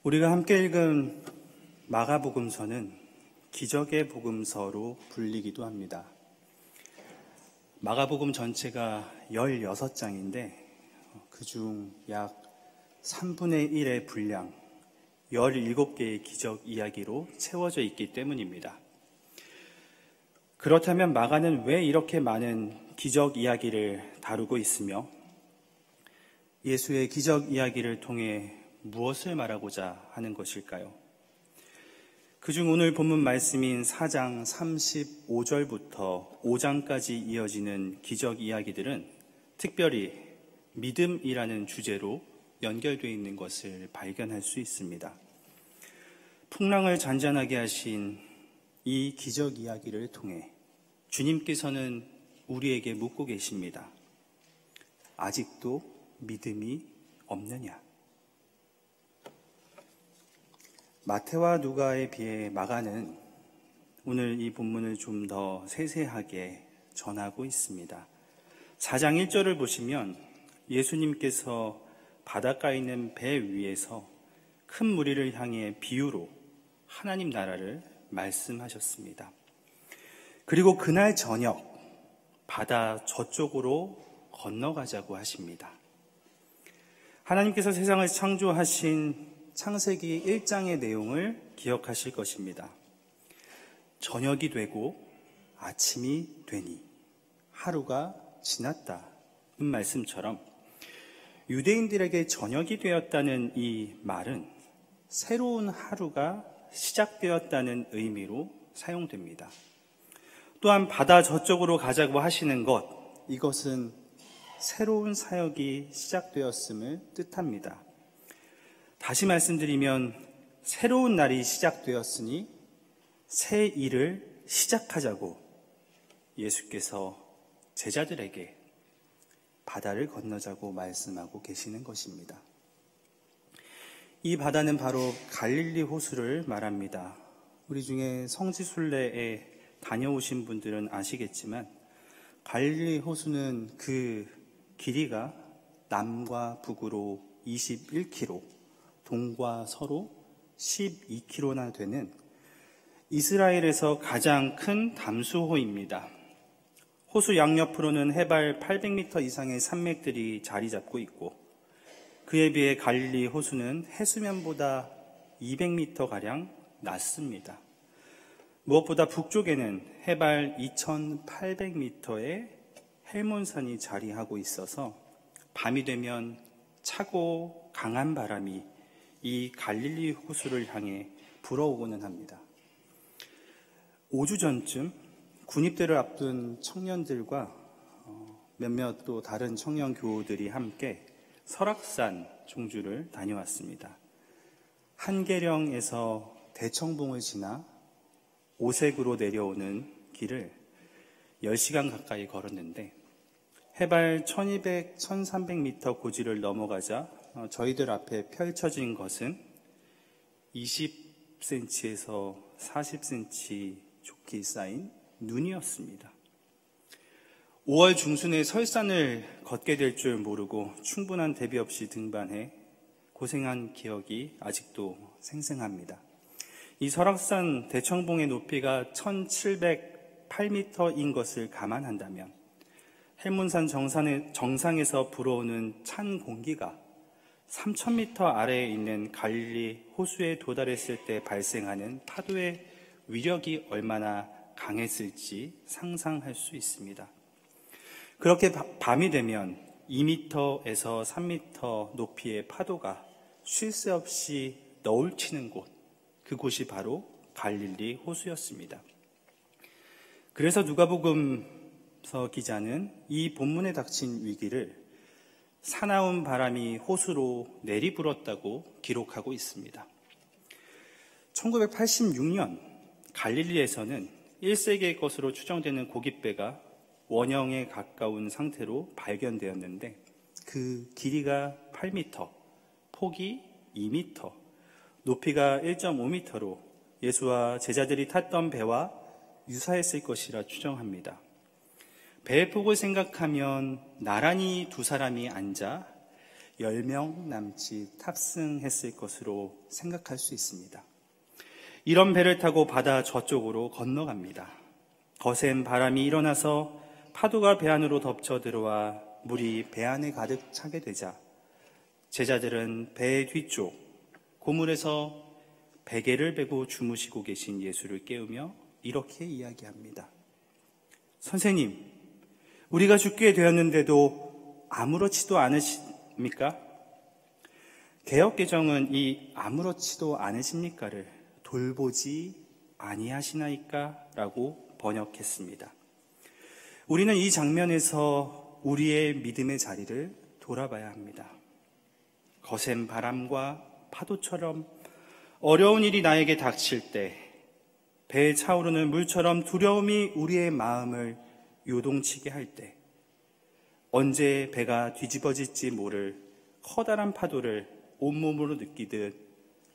우리가 함께 읽은 마가복음서는 기적의 복음서로 불리기도 합니다. 마가복음 전체가 16장인데 그중 약 3분의 1의 분량 17개의 기적 이야기로 채워져 있기 때문입니다. 그렇다면 마가는 왜 이렇게 많은 기적 이야기를 다루고 있으며 예수의 기적 이야기를 통해 무엇을 말하고자 하는 것일까요? 그중 오늘 본문 말씀인 4장 35절부터 5장까지 이어지는 기적 이야기들은 특별히 믿음이라는 주제로 연결되어 있는 것을 발견할 수 있습니다. 풍랑을 잔잔하게 하신 이 기적 이야기를 통해 주님께서는 우리에게 묻고 계십니다. 아직도 믿음이 없느냐? 마태와 누가에 비해 마가는 오늘 이 본문을 좀 더 세세하게 전하고 있습니다. 4장 1절을 보시면 예수님께서 바닷가에 있는 배 위에서 큰 무리를 향해 비유로 하나님 나라를 말씀하셨습니다. 그리고 그날 저녁 바다 저쪽으로 건너가자고 하십니다. 하나님께서 세상을 창조하신 창세기 1장의 내용을 기억하실 것입니다. 저녁이 되고 아침이 되니 하루가 지났다는 말씀처럼 유대인들에게 저녁이 되었다는 이 말은 새로운 하루가 시작되었다는 의미로 사용됩니다. 또한 바다 저쪽으로 가자고 하시는 것, 이것은 새로운 사역이 시작되었음을 뜻합니다. 다시 말씀드리면 새로운 날이 시작되었으니 새 일을 시작하자고 예수께서 제자들에게 바다를 건너자고 말씀하고 계시는 것입니다. 이 바다는 바로 갈릴리 호수를 말합니다. 우리 중에 성지순례에 다녀오신 분들은 아시겠지만 갈릴리 호수는 그 길이가 남과 북으로 21km, 동과 서로 12km나 되는 이스라엘에서 가장 큰 담수호입니다. 호수 양옆으로는 해발 800m 이상의 산맥들이 자리 잡고 있고 그에 비해 갈릴리 호수는 해수면보다 200m가량 낮습니다. 무엇보다 북쪽에는 해발 2800m의 헬몬산이 자리하고 있어서 밤이 되면 차고 강한 바람이 이 갈릴리 호수를 향해 불어오고는 합니다. 5주 전쯤 군입대를 앞둔 청년들과 몇몇 또 다른 청년 교우들이 함께 설악산 종주를 다녀왔습니다. 한계령에서 대청봉을 지나 오색으로 내려오는 길을 10시간 가까이 걸었는데 해발 1200, 1300m 고지를 넘어가자 저희들 앞에 펼쳐진 것은 20cm에서 40cm 좁기 쌓인 눈이었습니다. 5월 중순에 설산을 걷게 될 줄 모르고 충분한 대비 없이 등반해 고생한 기억이 아직도 생생합니다. 이 설악산 대청봉의 높이가 1708m인 것을 감안한다면 헬문산 정상에서 불어오는 찬 공기가 3000m 아래에 있는 갈릴리 호수에 도달했을 때 발생하는 파도의 위력이 얼마나 강했을지 상상할 수 있습니다. 그렇게 밤이 되면 2m에서 3m 높이의 파도가 쉴 새 없이 너울치는 곳, 그곳이 바로 갈릴리 호수였습니다. 그래서 누가복음서 기자는 이 본문에 닥친 위기를 사나운 바람이 호수로 내리불었다고 기록하고 있습니다. 1986년 갈릴리에서는 1세기의 것으로 추정되는 고깃배가 원형에 가까운 상태로 발견되었는데 그 길이가 8m, 폭이 2m, 높이가 1.5m로 예수와 제자들이 탔던 배와 유사했을 것이라 추정합니다. 배의 폭을 생각하면 나란히 두 사람이 앉아 10명 남짓 탑승했을 것으로 생각할 수 있습니다. 이런 배를 타고 바다 저쪽으로 건너갑니다. 거센 바람이 일어나서 파도가 배 안으로 덮쳐 들어와 물이 배 안에 가득 차게 되자 제자들은 배 뒤쪽 고물에서 베개를 베고 주무시고 계신 예수를 깨우며 이렇게 이야기합니다. 선생님, 우리가 죽게 되었는데도 아무렇지도 않으십니까? 개역개정은 이 아무렇지도 않으십니까를 돌보지 아니하시나이까? 라고 번역했습니다. 우리는 이 장면에서 우리의 믿음의 자리를 돌아봐야 합니다. 거센 바람과 파도처럼 어려운 일이 나에게 닥칠 때, 배에 차오르는 물처럼 두려움이 우리의 마음을 요동치게 할 때, 언제 배가 뒤집어질지 모를 커다란 파도를 온몸으로 느끼듯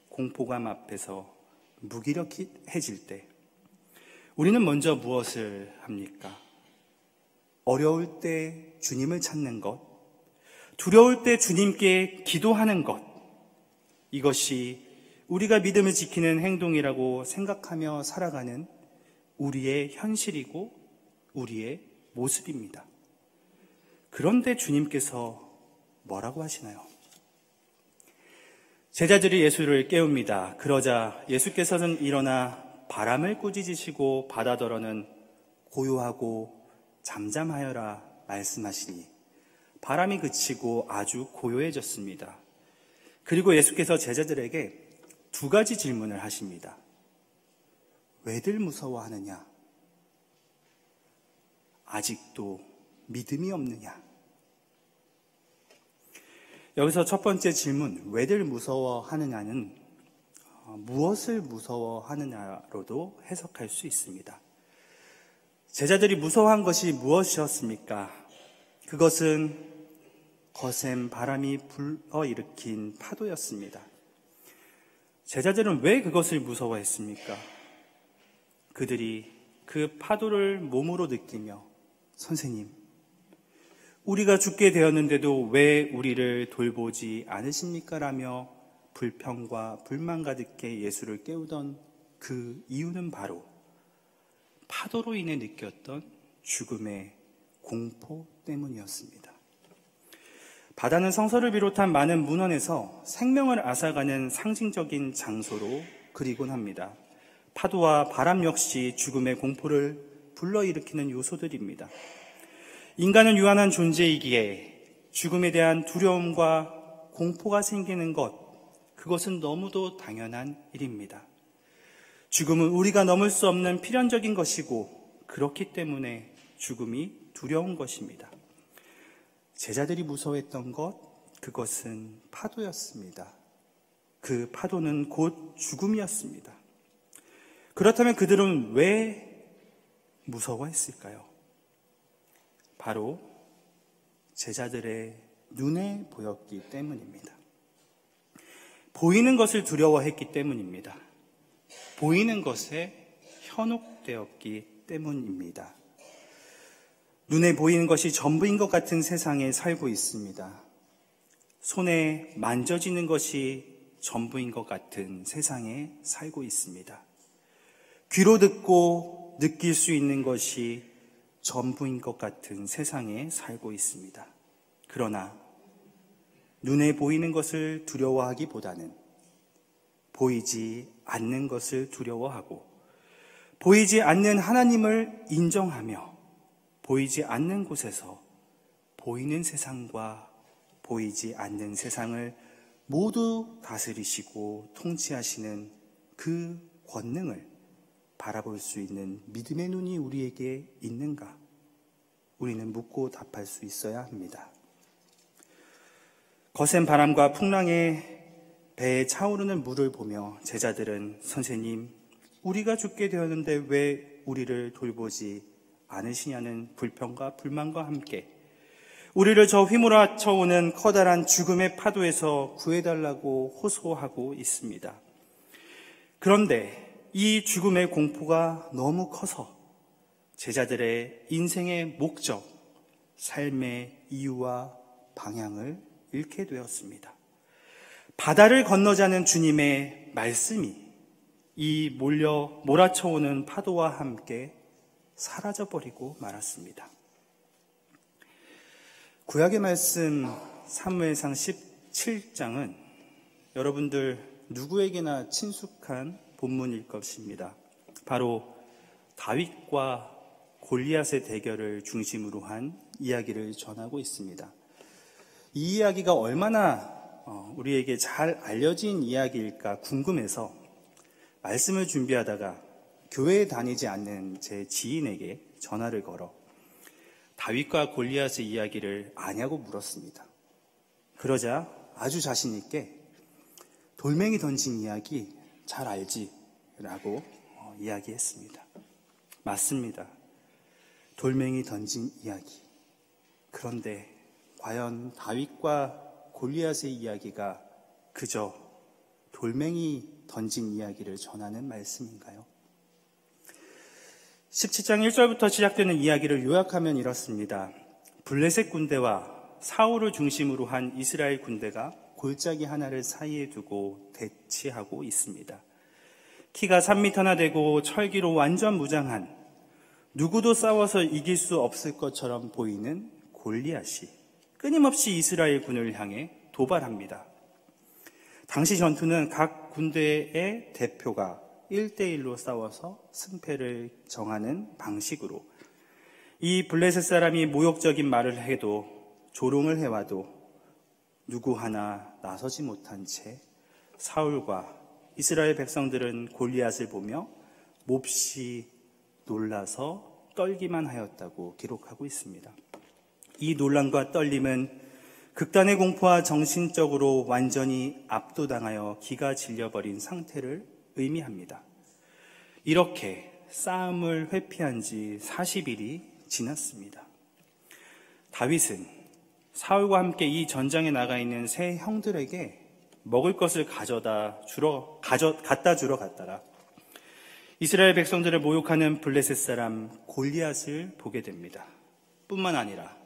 공포감 앞에서 무기력해질 때, 우리는 먼저 무엇을 합니까? 어려울 때 주님을 찾는 것, 두려울 때 주님께 기도하는 것, 이것이 우리가 믿음을 지키는 행동이라고 생각하며 살아가는 우리의 현실이고 우리의 모습입니다. 그런데 주님께서 뭐라고 하시나요? 제자들이 예수를 깨웁니다. 그러자 예수께서는 일어나 바람을 꾸짖으시고 바다더러는 고요하고 잠잠하여라 말씀하시니 바람이 그치고 아주 고요해졌습니다. 그리고 예수께서 제자들에게 2가지 질문을 하십니다. 왜들 무서워하느냐? 아직도 믿음이 없느냐? 여기서 첫 번째 질문, 왜들 무서워하느냐는 무엇을 무서워하느냐로도 해석할 수 있습니다. 제자들이 무서워한 것이 무엇이었습니까? 그것은 거센 바람이 불어일으킨 파도였습니다. 제자들은 왜 그것을 무서워했습니까? 그들이 그 파도를 몸으로 느끼며 선생님, 우리가 죽게 되었는데도 왜 우리를 돌보지 않으십니까? 라며 불평과 불만 가득해 예수를 깨우던 그 이유는 바로 파도로 인해 느꼈던 죽음의 공포 때문이었습니다. 바다는 성서를 비롯한 많은 문헌에서 생명을 앗아가는 상징적인 장소로 그리곤 합니다. 파도와 바람 역시 죽음의 공포를 불러일으키는 요소들입니다. 인간은 유한한 존재이기에 죽음에 대한 두려움과 공포가 생기는 것, 그것은 너무도 당연한 일입니다. 죽음은 우리가 넘을 수 없는 필연적인 것이고 그렇기 때문에 죽음이 두려운 것입니다. 제자들이 무서워했던 것, 그것은 파도였습니다. 그 파도는 곧 죽음이었습니다. 그렇다면 그들은 왜 무서워했을까요? 바로 제자들의 눈에 보였기 때문입니다. 보이는 것을 두려워했기 때문입니다. 보이는 것에 현혹되었기 때문입니다. 눈에 보이는 것이 전부인 것 같은 세상에 살고 있습니다. 손에 만져지는 것이 전부인 것 같은 세상에 살고 있습니다. 귀로 듣고 느낄 수 있는 것이 전부인 것 같은 세상에 살고 있습니다. 그러나 눈에 보이는 것을 두려워하기보다는 보이지 않는 것을 두려워하고 보이지 않는 하나님을 인정하며 보이지 않는 곳에서 보이는 세상과 보이지 않는 세상을 모두 다스리시고 통치하시는 그 권능을 바라볼 수 있는 믿음의 눈이 우리에게 있는가? 우리는 묻고 답할 수 있어야 합니다. 거센 바람과 풍랑에 배에 차오르는 물을 보며 제자들은 선생님, 우리가 죽게 되었는데 왜 우리를 돌보지 않으시냐는 불평과 불만과 함께 우리를 저 휘몰아쳐오는 커다란 죽음의 파도에서 구해달라고 호소하고 있습니다. 그런데 이 죽음의 공포가 너무 커서 제자들의 인생의 목적, 삶의 이유와 방향을 잃게 되었습니다. 바다를 건너자는 주님의 말씀이 이 몰아쳐오는 파도와 함께 사라져버리고 말았습니다. 구약의 말씀 사무엘상 17장은 여러분들 누구에게나 친숙한 본문일 것입니다. 바로 다윗과 골리앗의 대결을 중심으로 한 이야기를 전하고 있습니다. 이 이야기가 얼마나 우리에게 잘 알려진 이야기일까 궁금해서 말씀을 준비하다가 교회에 다니지 않는 제 지인에게 전화를 걸어 다윗과 골리앗의 이야기를 아냐고 물었습니다. 그러자 아주 자신 있게 돌멩이 던진 이야기 잘 알지? 라고 이야기했습니다. 맞습니다. 돌멩이 던진 이야기. 그런데 과연 다윗과 골리앗의 이야기가 그저 돌멩이 던진 이야기를 전하는 말씀인가요? 17장 1절부터 시작되는 이야기를 요약하면 이렇습니다. 블레셋 군대와 사울을 중심으로 한 이스라엘 군대가 골짜기 하나를 사이에 두고 대치하고 있습니다. 키가 3m나 되고 철기로 완전 무장한 누구도 싸워서 이길 수 없을 것처럼 보이는 골리앗이 끊임없이 이스라엘 군을 향해 도발합니다. 당시 전투는 각 군대의 대표가 1대1로 싸워서 승패를 정하는 방식으로 이 블레셋 사람이 모욕적인 말을 해도 조롱을 해와도 누구 하나 나서지 못한 채 사울과 이스라엘 백성들은 골리앗을 보며 몹시 놀라서 떨기만 하였다고 기록하고 있습니다. 이 놀람과 떨림은 극단의 공포와 정신적으로 완전히 압도당하여 기가 질려버린 상태를 의미합니다. 이렇게 싸움을 회피한 지 40일이 지났습니다. 다윗은 사울과 함께 이 전장에 나가 있는 세 형들에게 먹을 것을 갖다 주러 갔다가 이스라엘 백성들을 모욕하는 블레셋 사람 골리앗을 보게 됩니다. 뿐만 아니라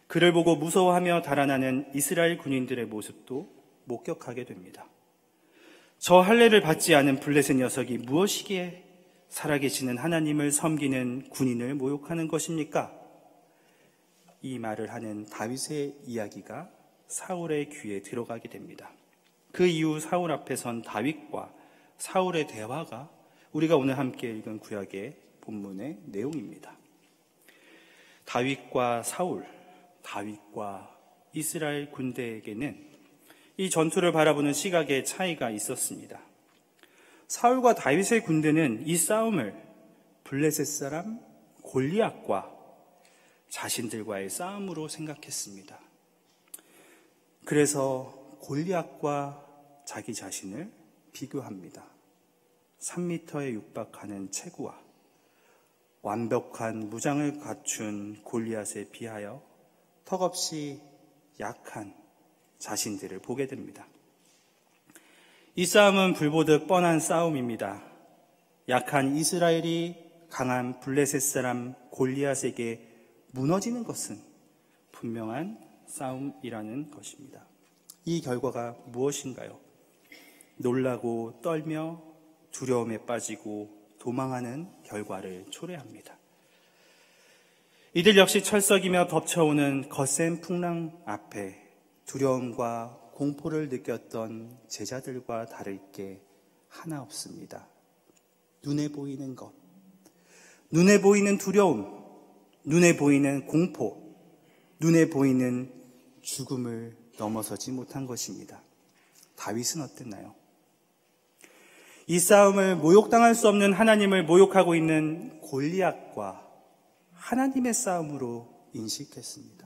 그를 보고 무서워하며 달아나는 이스라엘 군인들의 모습도 목격하게 됩니다. 저 할례를 받지 않은 블레셋 녀석이 무엇이기에 살아계시는 하나님을 섬기는 군인을 모욕하는 것입니까? 이 말을 하는 다윗의 이야기가 사울의 귀에 들어가게 됩니다. 그 이후 사울 앞에 선 다윗과 사울의 대화가 우리가 오늘 함께 읽은 구약의 본문의 내용입니다. 다윗과 사울, 다윗과 이스라엘 군대에게는 이 전투를 바라보는 시각의 차이가 있었습니다. 사울과 다윗의 군대는 이 싸움을 블레셋 사람 골리앗과 자신들과의 싸움으로 생각했습니다. 그래서 골리앗과 자기 자신을 비교합니다. 3m에 육박하는 체구와 완벽한 무장을 갖춘 골리앗에 비하여 턱없이 약한 자신들을 보게 됩니다. 이 싸움은 불보듯 뻔한 싸움입니다. 약한 이스라엘이 강한 블레셋 사람 골리앗에게 무너지는 것은 분명한 싸움이라는 것입니다. 이 결과가 무엇인가요? 놀라고 떨며 두려움에 빠지고 도망하는 결과를 초래합니다. 이들 역시 철썩이며 덮쳐오는 거센 풍랑 앞에 두려움과 공포를 느꼈던 제자들과 다를 게 하나 없습니다. 눈에 보이는 것, 눈에 보이는 두려움, 눈에 보이는 공포, 눈에 보이는 죽음을 넘어서지 못한 것입니다. 다윗은 어땠나요? 이 싸움을 모욕당할 수 없는 하나님을 모욕하고 있는 골리앗과 하나님의 싸움으로 인식했습니다.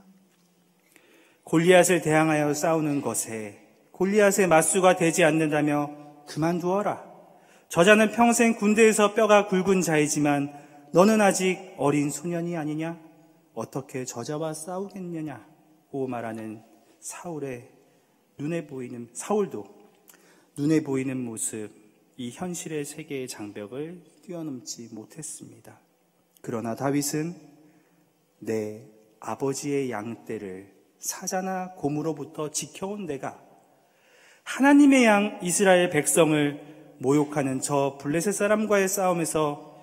골리앗을 대항하여 싸우는 것에 골리앗의 맞수가 되지 않는다며 그만두어라. 저자는 평생 군대에서 뼈가 굵은 자이지만 너는 아직 어린 소년이 아니냐? 어떻게 저자와 싸우겠느냐고 말하는 사울도 눈에 보이는 모습, 이 현실의 세계의 장벽을 뛰어넘지 못했습니다. 그러나 다윗은 내 아버지의 양떼를 사자나 곰으로부터 지켜온 내가 하나님의 양 이스라엘 백성을 모욕하는 저 블레셋 사람과의 싸움에서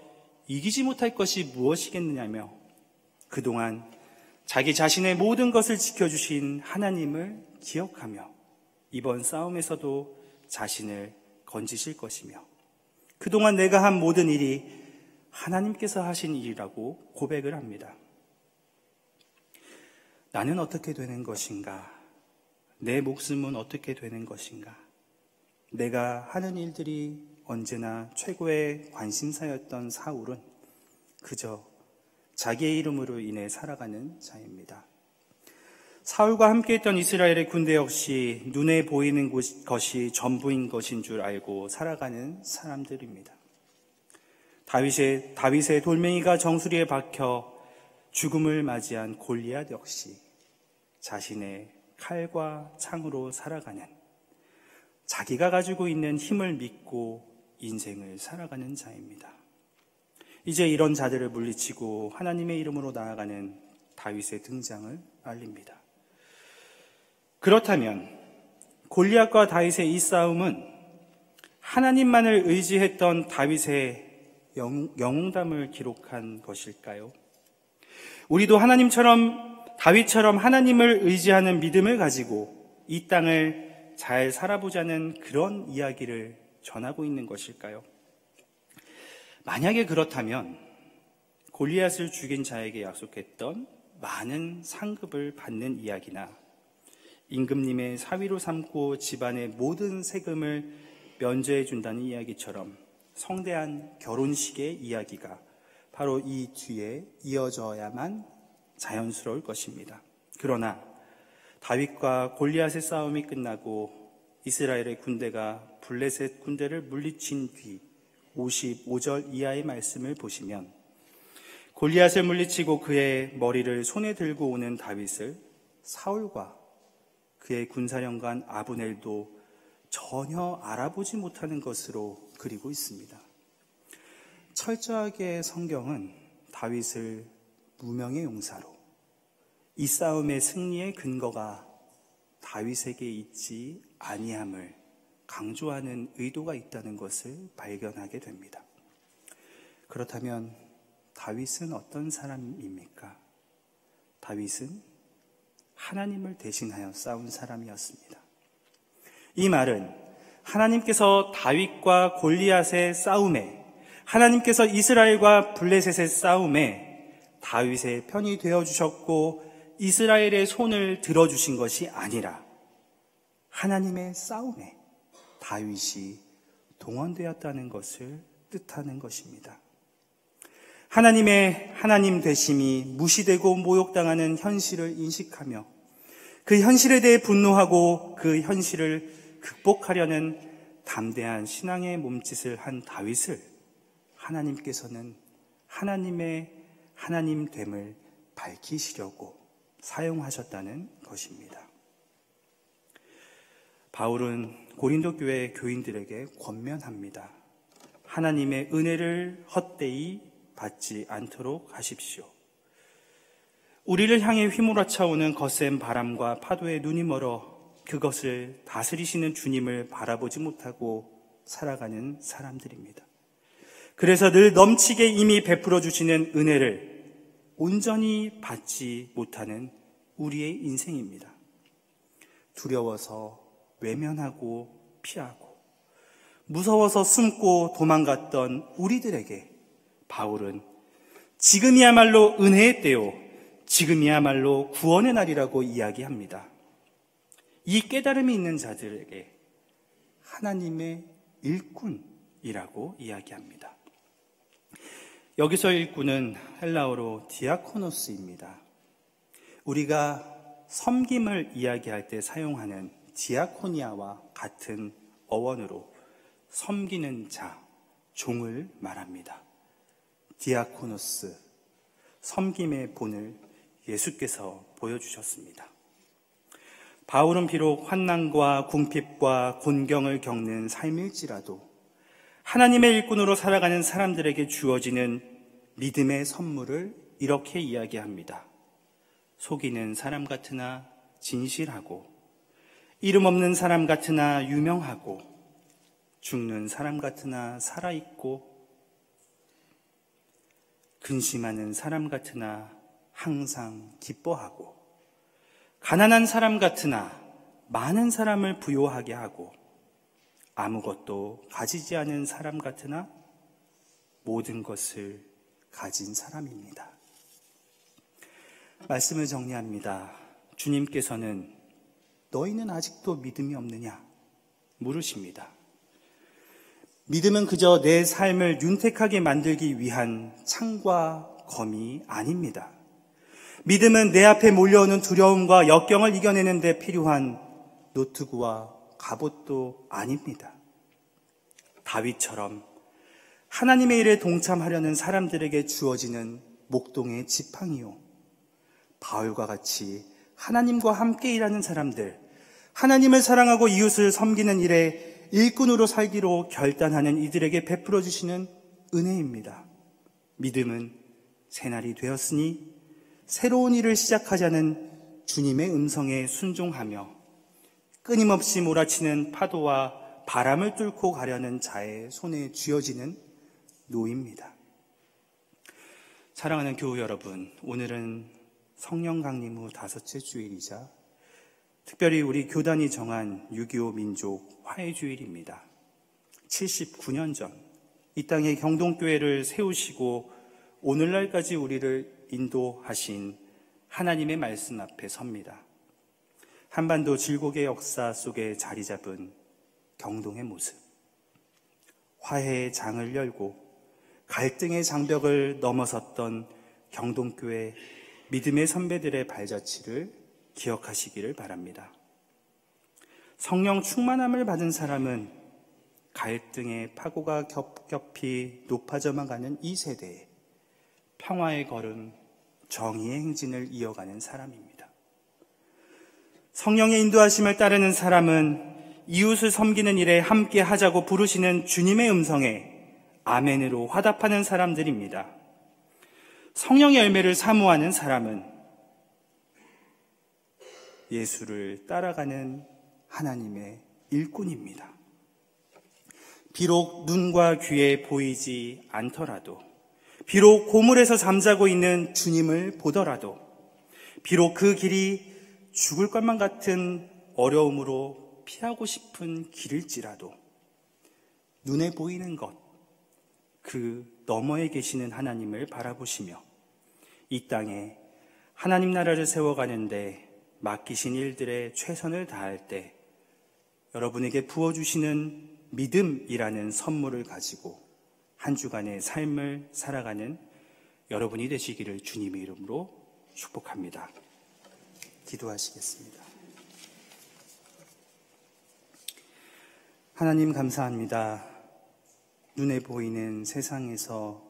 이기지 못할 것이 무엇이겠느냐며 그동안 자기 자신의 모든 것을 지켜주신 하나님을 기억하며 이번 싸움에서도 자신을 건지실 것이며 그동안 내가 한 모든 일이 하나님께서 하신 일이라고 고백을 합니다. 나는 어떻게 되는 것인가? 내 목숨은 어떻게 되는 것인가? 내가 하는 일들이 언제나 최고의 관심사였던 사울은 그저 자기의 이름으로 인해 살아가는 자입니다. 사울과 함께했던 이스라엘의 군대 역시 눈에 보이는 것이 전부인 것인 줄 알고 살아가는 사람들입니다. 다윗의 돌멩이가 정수리에 박혀 죽음을 맞이한 골리앗 역시 자신의 칼과 창으로 살아가는, 자기가 가지고 있는 힘을 믿고 인생을 살아가는 자입니다. 이제 이런 자들을 물리치고 하나님의 이름으로 나아가는 다윗의 등장을 알립니다. 그렇다면 골리앗과 다윗의 이 싸움은 하나님만을 의지했던 다윗의 영웅담을 기록한 것일까요? 우리도 다윗처럼 하나님을 의지하는 믿음을 가지고 이 땅을 잘 살아보자는 그런 이야기를 전하고 있는 것일까요? 만약에 그렇다면 골리앗을 죽인 자에게 약속했던 많은 상급을 받는 이야기나 임금님의 사위로 삼고 집안의 모든 세금을 면제해 준다는 이야기처럼 성대한 결혼식의 이야기가 바로 이 뒤에 이어져야만 자연스러울 것입니다. 그러나 다윗과 골리앗의 싸움이 끝나고 이스라엘의 군대가 블레셋 군대를 물리친 뒤 55절 이하의 말씀을 보시면 골리앗을 물리치고 그의 머리를 손에 들고 오는 다윗을 사울과 그의 군사령관 아브넬도 전혀 알아보지 못하는 것으로 그리고 있습니다. 철저하게 성경은 다윗을 무명의 용사로, 이 싸움의 승리의 근거가 다윗에게 있지 아니함을 강조하는 의도가 있다는 것을 발견하게 됩니다. 그렇다면 다윗은 어떤 사람입니까? 다윗은 하나님을 대신하여 싸운 사람이었습니다. 이 말은 하나님께서 다윗과 골리앗의 싸움에, 하나님께서 이스라엘과 블레셋의 싸움에 다윗의 편이 되어주셨고 이스라엘의 손을 들어주신 것이 아니라 하나님의 싸움에 다윗이 동원되었다는 것을 뜻하는 것입니다. 하나님의 하나님 되심이 무시되고 모욕당하는 현실을 인식하며 그 현실에 대해 분노하고 그 현실을 극복하려는 담대한 신앙의 몸짓을 한 다윗을 하나님께서는 하나님의 하나님됨을 밝히시려고 사용하셨다는 것입니다. 바울은 고린도 교회 교인들에게 권면합니다. 하나님의 은혜를 헛되이 받지 않도록 하십시오. 우리를 향해 휘몰아쳐오는 거센 바람과 파도에 눈이 멀어 그것을 다스리시는 주님을 바라보지 못하고 살아가는 사람들입니다. 그래서 늘 넘치게 이미 베풀어 주시는 은혜를 온전히 받지 못하는 우리의 인생입니다. 두려워서 외면하고 피하고 무서워서 숨고 도망갔던 우리들에게 바울은 지금이야말로 은혜의 때요, 지금이야말로 구원의 날이라고 이야기합니다. 이 깨달음이 있는 자들에게 하나님의 일꾼이라고 이야기합니다. 여기서 일꾼은 헬라어로 디아코노스입니다. 우리가 섬김을 이야기할 때 사용하는 디아코니아와 같은 어원으로 섬기는 자, 종을 말합니다. 디아코노스, 섬김의 본을 예수께서 보여주셨습니다. 바울은 비록 환난과 궁핍과 곤경을 겪는 삶일지라도 하나님의 일꾼으로 살아가는 사람들에게 주어지는 믿음의 선물을 이렇게 이야기합니다. 속이는 사람 같으나 진실하고 이름 없는 사람 같으나 유명하고 죽는 사람 같으나 살아있고 근심하는 사람 같으나 항상 기뻐하고 가난한 사람 같으나 많은 사람을 부요하게 하고 아무것도 가지지 않은 사람 같으나 모든 것을 가진 사람입니다. 말씀을 정리합니다. 주님께서는 너희는 아직도 믿음이 없느냐 물으십니다. 믿음은 그저 내 삶을 윤택하게 만들기 위한 창과 검이 아닙니다. 믿음은 내 앞에 몰려오는 두려움과 역경을 이겨내는 데 필요한 노트구와 갑옷도 아닙니다. 다윗처럼 하나님의 일에 동참하려는 사람들에게 주어지는 목동의 지팡이요, 바울과 같이 하나님과 함께 일하는 사람들, 하나님을 사랑하고 이웃을 섬기는 일에 일꾼으로 살기로 결단하는 이들에게 베풀어 주시는 은혜입니다. 믿음은 새날이 되었으니 새로운 일을 시작하자는 주님의 음성에 순종하며 끊임없이 몰아치는 파도와 바람을 뚫고 가려는 자의 손에 쥐어지는 노입니다. 사랑하는 교우 여러분, 오늘은 성령 강림 후 5째 주일이자 특별히 우리 교단이 정한 6.25 민족 화해주일입니다. 79년 전 이 땅에 경동교회를 세우시고 오늘날까지 우리를 인도하신 하나님의 말씀 앞에 섭니다. 한반도 질곡의 역사 속에 자리 잡은 경동의 모습, 화해의 장을 열고 갈등의 장벽을 넘어섰던 경동교회 믿음의 선배들의 발자취를 기억하시기를 바랍니다. 성령 충만함을 받은 사람은 갈등의 파고가 겹겹이 높아져만 가는 이 세대에 평화의 걸음, 정의의 행진을 이어가는 사람입니다. 성령의 인도하심을 따르는 사람은 이웃을 섬기는 일에 함께 하자고 부르시는 주님의 음성에 아멘으로 화답하는 사람들입니다. 성령의 열매를 사모하는 사람은 예수를 따라가는 하나님의 일꾼입니다. 비록 눈과 귀에 보이지 않더라도, 비록 고물에서 잠자고 있는 주님을 보더라도, 비록 그 길이 죽을 것만 같은 어려움으로 피하고 싶은 길일지라도 눈에 보이는 것, 그 너머에 계시는 하나님을 바라보시며 이 땅에 하나님 나라를 세워가는데 맡기신 일들에 최선을 다할 때 여러분에게 부어주시는 믿음이라는 선물을 가지고 한 주간의 삶을 살아가는 여러분이 되시기를 주님의 이름으로 축복합니다. 기도하시겠습니다. 하나님 감사합니다. 눈에 보이는 세상에서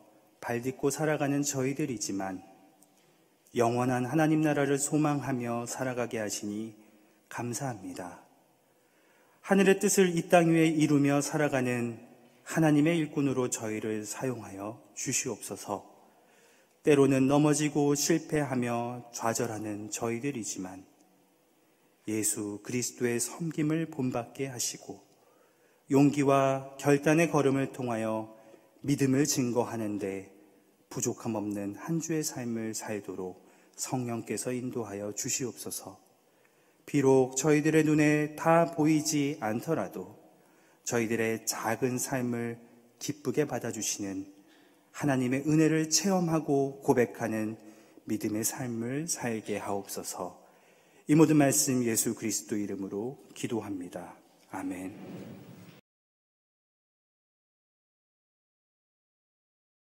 발딛고 살아가는 저희들이지만 영원한 하나님 나라를 소망하며 살아가게 하시니 감사합니다. 하늘의 뜻을 이 땅 위에 이루며 살아가는 하나님의 일꾼으로 저희를 사용하여 주시옵소서. 때로는 넘어지고 실패하며 좌절하는 저희들이지만 예수 그리스도의 섬김을 본받게 하시고 용기와 결단의 걸음을 통하여 믿음을 증거하는 데 부족함 없는 한 주의 삶을 살도록 성령께서 인도하여 주시옵소서. 비록 저희들의 눈에 다 보이지 않더라도 저희들의 작은 삶을 기쁘게 받아주시는 하나님의 은혜를 체험하고 고백하는 믿음의 삶을 살게 하옵소서. 이 모든 말씀 예수 그리스도 이름으로 기도합니다. 아멘.